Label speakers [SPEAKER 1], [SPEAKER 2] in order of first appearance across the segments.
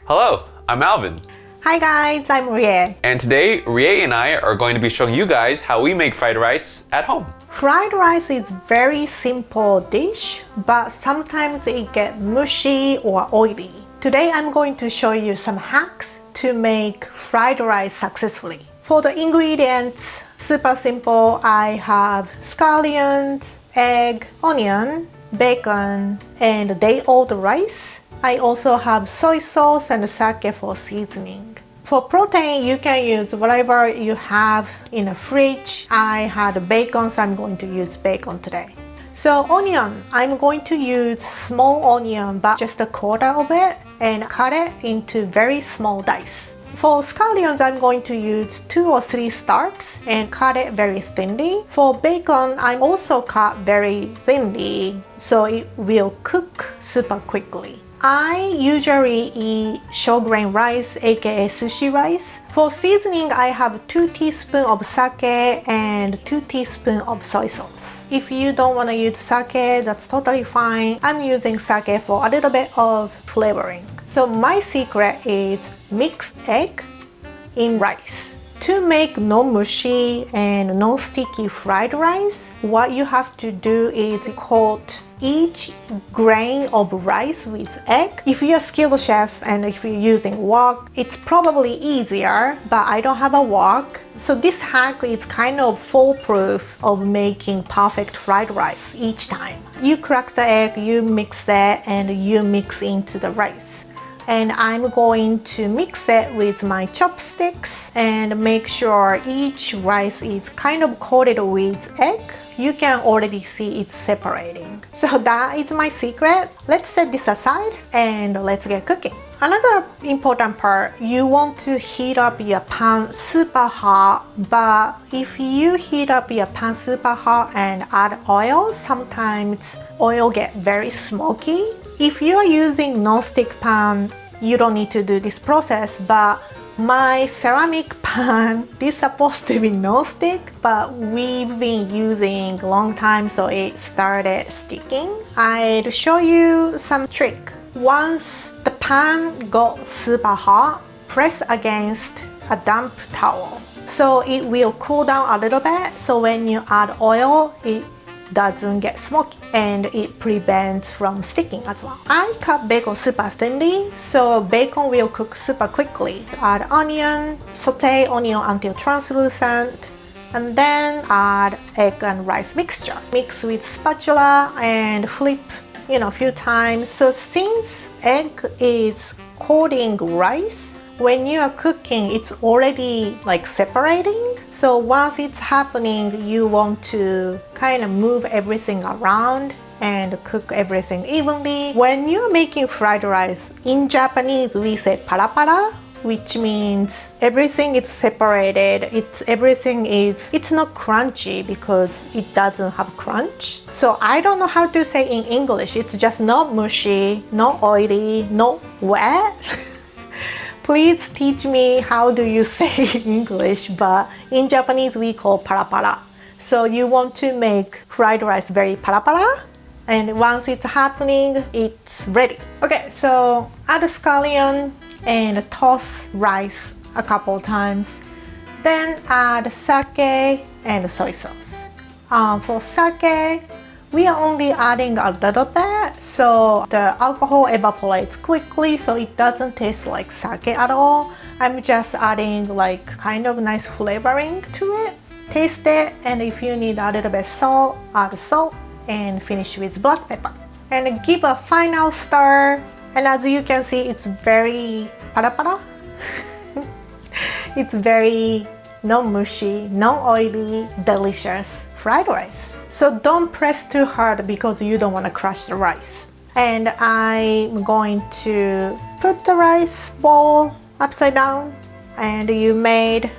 [SPEAKER 1] Hello, I'm Alvin.
[SPEAKER 2] Hi guys, I'm Rie.
[SPEAKER 1] And today, Rie and I are going to be showing you guys how we make fried rice at home.
[SPEAKER 2] Fried rice is very simple dish, but sometimes it gets mushy or oily. Today I'm going to show you some hacks to make fried rice successfully. For the ingredients, super simple. I have scallions, egg, onion, bacon, and day-old rice. I also have soy sauce and sake for seasoning. For protein, you can use whatever you have in the fridge. I had bacon, so I'm going to use bacon today. So onion, I'm going to use small onion, but just a quarter of it, and cut it into very small dice. For scallions, I'm going to use 2 or 3 stalks and cut it very thinly. For bacon, I also cut very thinly, so it will cook super quickly. I usually eat short grain rice, aka sushi rice. For seasoning, I have 2 teaspoons of sake and 2 teaspoons of soy sauce. If you don't want to use sake, that's totally fine. I'm using sake for a little bit of flavoring. So my secret is mixed egg in rice. To make no mushy and no sticky fried rice, what you have to do is coat each grain of rice with egg. If you're a skilled chef and if you're using wok, it's probably easier, but I don't have a wok. So this hack is kind of foolproof of making perfect fried rice each time. You crack the egg, you mix that, and you mix into the rice. And I'm going to mix it with my chopsticks and make sure each rice is kind of coated with egg. You can already see it's separating. So that is my secret. Let's set this aside and let's get cooking. Another important part, you want to heat up your pan super hot, but if you heat up your pan super hot and add oil, sometimes oil get very smoky. If you are using non-stick pan, you don't need to do this process, but my ceramic pan is supposed to be non-stick, but we've been using a long time, so it started sticking. I'll show you some trick. Once the pan got super hot, press against a damp towel. So it will cool down a little bit, so when you add oil, it doesn't get smoky and it prevents from sticking as well. I cut bacon super thinly, so bacon will cook super quickly. Add onion, saute onion until translucent, and then add egg and rice mixture. Mix with spatula and flip a few times. So since egg is coating rice, when you are cooking, it's already like separating. So once it's happening, you want to kind of move everything around and cook everything evenly. When you're making fried rice, in Japanese we say parapara, which means everything is separated. It's not crunchy because it doesn't have crunch. So I don't know how to say in English. It's just not mushy, not oily, not wet. Please teach me how do you say English, but in Japanese we call parapara. So you want to make fried rice very parapara, and once it's happening, it's ready. Okay, so add a scallion and toss rice a couple times. Then add sake and soy sauce. For sake, we are only adding a little bit, so the alcohol evaporates quickly, so it doesn't taste like sake at all. I'm just adding like kind of nice flavoring to it. Taste it, and if you need a little bit salt, add salt, and finish with black pepper. And give a final stir, and as you can see, it's very para. It's very no mushy, no oily, delicious fried rice. So don't press too hard because you don't want to crush the rice. And I'm going to put the rice bowl upside down, and you made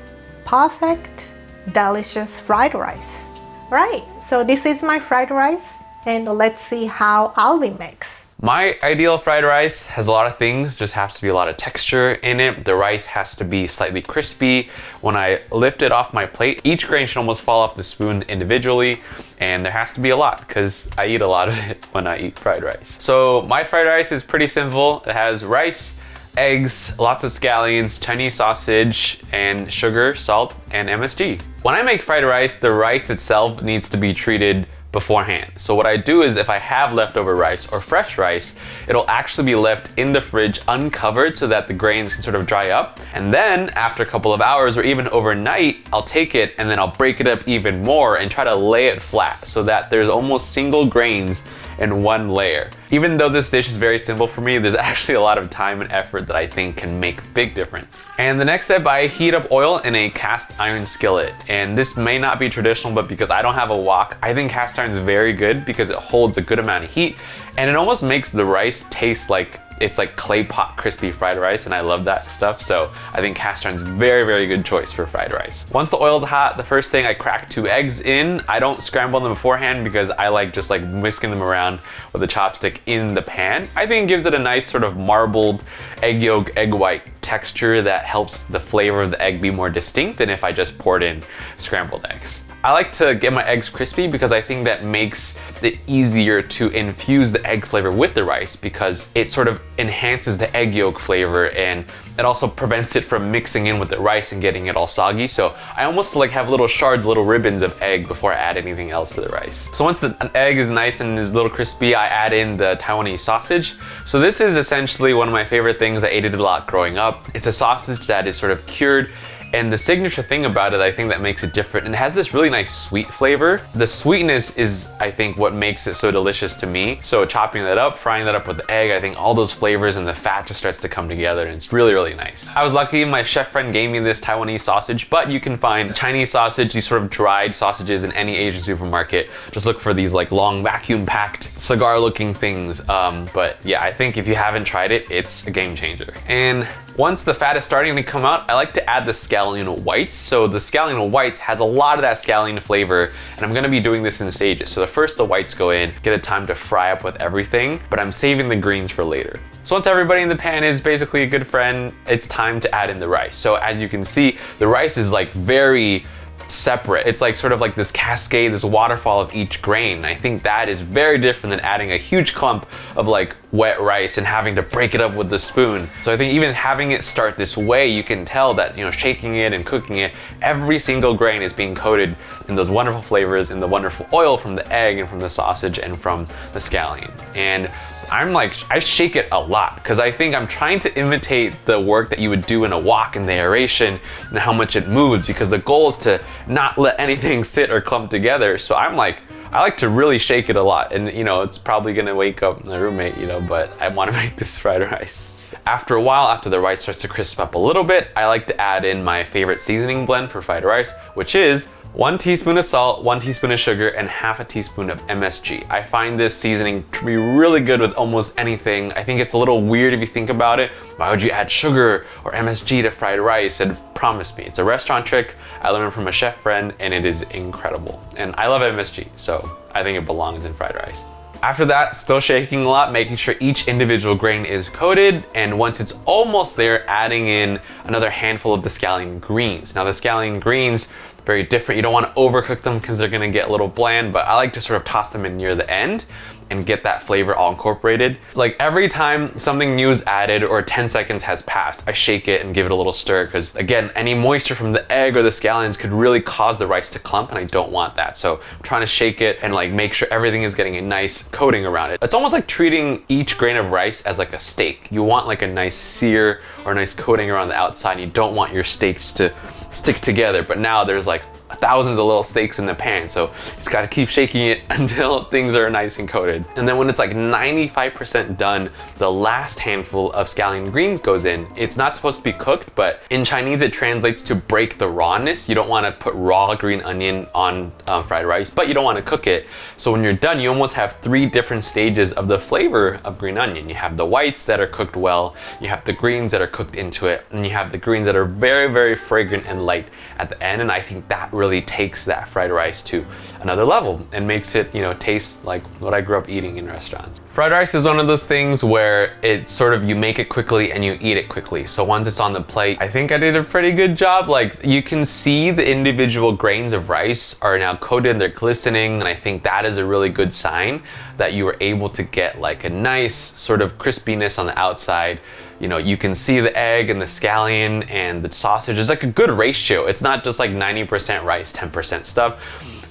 [SPEAKER 2] perfect, delicious fried rice. Right, so this is my fried rice, and let's see how Alvin makes.
[SPEAKER 1] My ideal fried rice has a lot of things. There has to be a lot of texture in it. The rice has to be slightly crispy. When I lift it off my plate, each grain should almost fall off the spoon individually, and there has to be a lot because I eat a lot of it when I eat fried rice. So my fried rice is pretty simple. It has rice, eggs, lots of scallions, Chinese sausage, and sugar, salt, and MSG. When I make fried rice, the rice itself needs to be treated beforehand. So what I do is if I have leftover rice or fresh rice, it'll actually be left in the fridge uncovered so that the grains can sort of dry up. And then after a couple of hours or even overnight, I'll take it and then I'll break it up even more and try to lay it flat so that there's almost single grains in one layer. Even though this dish is very simple for me, there's actually a lot of time and effort that I think can make a big difference. And the next step, I heat up oil in a cast iron skillet. And this may not be traditional, but because I don't have a wok, I think cast iron is very good because it holds a good amount of heat and it almost makes the rice taste like it's like clay pot crispy fried rice, and I love that stuff. So I think cast iron is very, very good choice for fried rice. Once the oil's hot, the first thing I crack 2 eggs in. I don't scramble them beforehand because I like just like whisking them around with a chopstick in the pan. I think it gives it a nice sort of marbled egg yolk, egg white texture that helps the flavor of the egg be more distinct than if I just poured in scrambled eggs. I like to get my eggs crispy because I think that makes it easier to infuse the egg flavor with the rice because it sort of enhances the egg yolk flavor and it also prevents it from mixing in with the rice and getting it all soggy. So I almost like have little shards, little ribbons of egg before I add anything else to the rice. So once the egg is nice and is a little crispy, I add in the Taiwanese sausage. So this is essentially one of my favorite things. I ate it a lot growing up. It's a sausage that is sort of cured. And the signature thing about it, I think that makes it different, and it has this really nice sweet flavor. The sweetness is, I think, what makes it so delicious to me. So chopping that up, frying that up with the egg, I think all those flavors and the fat just starts to come together, and it's really, really nice. I was lucky my chef friend gave me this Taiwanese sausage, but you can find Chinese sausage, these sort of dried sausages in any Asian supermarket. Just look for these like long vacuum packed cigar looking things. But yeah, I think if you haven't tried it, it's a game changer. And once the fat is starting to come out, I like to add the scallion whites. So the scallion whites has a lot of that scallion flavor, and I'm gonna be doing this in stages. So the whites go in, get a time to fry up with everything, but I'm saving the greens for later. So once everybody in the pan is basically a good friend, it's time to add in the rice. So as you can see, the rice is like very separate. It's like sort of like this cascade, this waterfall of each grain. I think that is very different than adding a huge clump of like wet rice and having to break it up with the spoon. So I think even having it start this way, you can tell that, you know, shaking it and cooking it, every single grain is being coated in those wonderful flavors, in the wonderful oil from the egg and from the sausage and from the scallion. And I shake it a lot because I think I'm trying to imitate the work that you would do in a wok and the aeration and how much it moves, because the goal is to not let anything sit or clump together. So I like to really shake it a lot, and you know, it's probably gonna wake up my roommate, you know, but I want to make this fried rice. After a while, after the rice starts to crisp up a little bit, I like to add in my favorite seasoning blend for fried rice, which is 1 teaspoon of salt, 1 teaspoon of sugar, and half a teaspoon of MSG. I find this seasoning to be really good with almost anything. I think it's a little weird if you think about it. Why would you add sugar or MSG to fried rice? And promise me, it's a restaurant trick. I learned it from a chef friend, and it is incredible. And I love MSG, so I think it belongs in fried rice. After that, still shaking a lot, making sure each individual grain is coated, and once it's almost there, adding in another handful of the scallion greens. Now the scallion greens, very different. You don't want to overcook them because they're gonna get a little bland, but I like to sort of toss them in near the end and get that flavor all incorporated. Like every time something new is added or 10 seconds has passed, I shake it and give it a little stir, because again, any moisture from the egg or the scallions could really cause the rice to clump, and I don't want that. So I'm trying to shake it and like make sure everything is getting a nice coating around it. It's almost like treating each grain of rice as like a steak. You want like a nice sear or a nice coating around the outside, and you don't want your steaks to stick together. But now there's like thousands of little steaks in the pan, so you just gotta keep shaking it until things are nice and coated. And then when it's like 95% done, the last handful of scallion greens goes in. It's not supposed to be cooked, but in Chinese it translates to break the rawness. You don't want to put raw green onion on fried rice, but you don't want to cook it. So when you're done, you almost have 3 different stages of the flavor of green onion. You have the whites that are cooked well, you have the greens that are cooked into it, and you have the greens that are very, very fragrant and light at the end. And I think that really takes that fried rice to another level and makes it, you know, taste like what I grew up eating in restaurants. Fried rice is one of those things where it's sort of, you make it quickly and you eat it quickly. So once it's on the plate, I think I did a pretty good job. Like you can see the individual grains of rice are now coated, they're glistening, and I think that is a really good sign that you were able to get like a nice sort of crispiness on the outside, You know, you can see the egg and the scallion and the sausage. It's like a good ratio. It's not just like 90% rice, 10% stuff.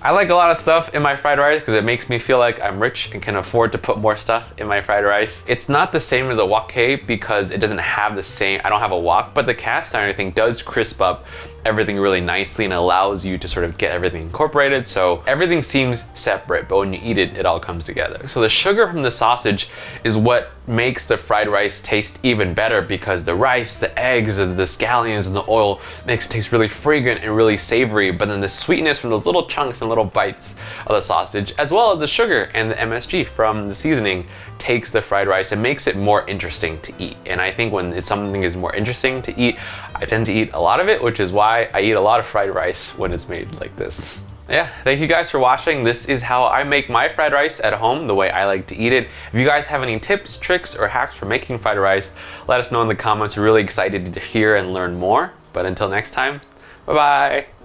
[SPEAKER 1] I like a lot of stuff in my fried rice because it makes me feel like I'm rich and can afford to put more stuff in my fried rice. It's not the same as a wok because it doesn't have the same, I don't have a wok, but the cast iron thing does crisp up everything really nicely and allows you to sort of get everything incorporated. So everything seems separate, but when you eat it, it all comes together. So the sugar from the sausage is what makes the fried rice taste even better because the rice, the eggs, and the scallions and the oil makes it taste really fragrant and really savory. But then the sweetness from those little chunks and little bites of the sausage, as well as the sugar and the MSG from the seasoning, takes the fried rice and makes it more interesting to eat. And I think when something is more interesting to eat, I tend to eat a lot of it, which is why I eat a lot of fried rice when it's made like this. Yeah, thank you guys for watching. This is how I make my fried rice at home, the way I like to eat it. If you guys have any tips, tricks, or hacks for making fried rice, let us know in the comments. We're really excited to hear and learn more. But until next time, bye-bye.